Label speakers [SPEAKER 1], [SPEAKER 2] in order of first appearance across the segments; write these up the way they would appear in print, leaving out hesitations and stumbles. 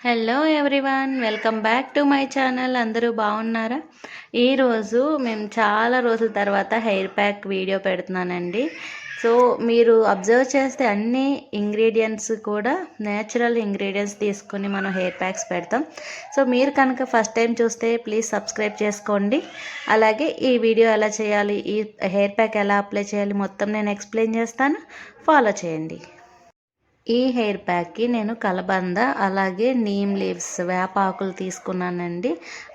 [SPEAKER 1] Hello everyone, welcome back to my channel. అందరూ బాగున్నారా? ఈరోజు మేము చాలా రోజుల తర్వాత హెయిర్ ప్యాక్ వీడియో పెడుతున్నానండి. సో మీరు అబ్జర్వ్ చేస్తే అన్ని ఇంగ్రీడియంట్స్ కూడా నేచురల్ ఇంగ్రీడియంట్స్ తీసుకొని మనం హెయిర్ ప్యాక్స్ పెడతాం. సో మీరు కనుక ఫస్ట్ టైం చూస్తే ప్లీజ్ సబ్స్క్రైబ్ చేసుకోండి. అలాగే ఈ వీడియో ఎలా చేయాలి, ఈ హెయిర్ ప్యాక్ ఎలా అప్లై చేయాలి మొత్తం నేను ఎక్స్ప్లెయిన్ చేస్తాను, ఫాలో చేయండి. ఈ హెయిర్ ప్యాక్కి నేను కలబంద, అలాగే నీమ్ లీవ్స్ వేపాకులు తీసుకున్నానండి.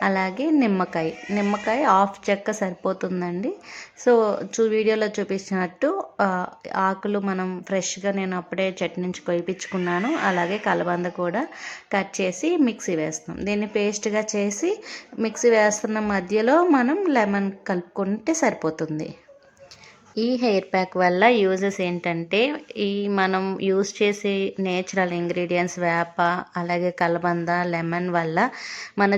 [SPEAKER 1] అలాగే నిమ్మకాయ హాఫ్ చెక్క సరిపోతుందండి. సో వీడియోలో చూపించినట్టు ఆకులు మనం ఫ్రెష్గా నేను అప్పుడే చెట్టు నుంచి కొయిపించుకున్నాను. అలాగే కలబంద కూడా కట్ చేసి మిక్సీ వేస్తాం. దీన్ని పేస్ట్గా చేసి మిక్సీ వేస్తున్న మధ్యలో మనం లెమన్ కలుపుకుంటే సరిపోతుంది. ఈ హెయిర్ ప్యాక్ వల్ల యూజెస్ ఏంటంటే, మనం యూజ్ చేసే నేచురల్ ఇంగ్రీడియంట్స్ వేప, అలాగే కలబంద, లెమన్ వల్ల మన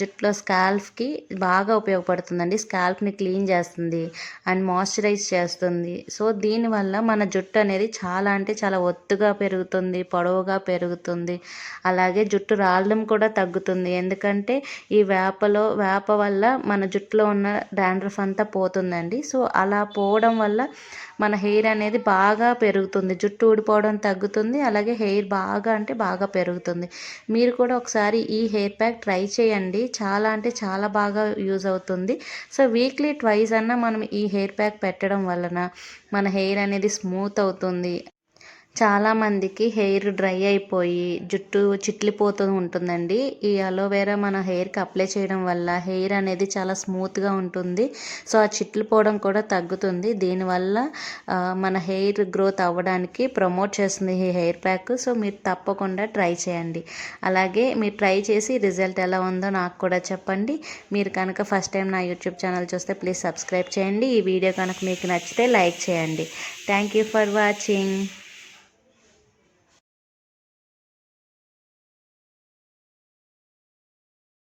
[SPEAKER 1] జుట్టులో స్కాల్ప్కి బాగా ఉపయోగపడుతుందండి. స్కాల్ప్ని క్లీన్ చేస్తుంది అండ్ మాయిశ్చరైజ్ చేస్తుంది. సో దీనివల్ల మన జుట్టు అనేది చాలా అంటే చాలా ఒత్తుగా పెరుగుతుంది, పొడవుగా పెరుగుతుంది. అలాగే జుట్టు రాలడం కూడా తగ్గుతుంది. ఎందుకంటే ఈ వేప వల్ల మన జుట్టులో ఉన్న డాండ్రఫ్ అంతా పోతుందండి. సో అలా పోవడం వల్ల మన హెయిర్ అనేది బాగా పెరుగుతుంది, జుట్టు ఊడిపోవడం తగ్గుతుంది, అలాగే హెయిర్ బాగా అంటే బాగా పెరుగుతుంది. మీరు కూడా ఒకసారి ఈ హెయిర్ ప్యాక్ ట్రై చేయండి. చాలా అంటే చాలా బాగా యూజ్ అవుతుంది. సో వీక్లీ ట్వైస్ అన్నా మనం ఈ హెయిర్ ప్యాక్ పెట్టడం వలన మన హెయిర్ అనేది స్మూత్ అవుతుంది. చాలామందికి హెయిర్ డ్రై అయిపోయి జుట్టు చిట్లిపోతూ ఉంటుందండి. ఈ అలోవెరా మన హెయిర్కి అప్లై చేయడం వల్ల హెయిర్ అనేది చాలా స్మూత్గా ఉంటుంది. సో ఆ చిట్లిపోవడం కూడా తగ్గుతుంది. దీనివల్ల మన హెయిర్ గ్రోత్ అవ్వడానికి ప్రమోట్ చేస్తుంది ఈ హెయిర్ ప్యాక్. సో మీరు తప్పకుండా ట్రై చేయండి. అలాగే మీరు ట్రై చేసి రిజల్ట్ ఎలా ఉందో నాకు కూడా చెప్పండి. మీరు కనుక ఫస్ట్ టైం నా యూట్యూబ్ ఛానల్ చూస్తే ప్లీజ్ సబ్స్క్రైబ్ చేయండి. ఈ వీడియో కనుక మీకు నచ్చితే లైక్ చేయండి. Thank you for watching.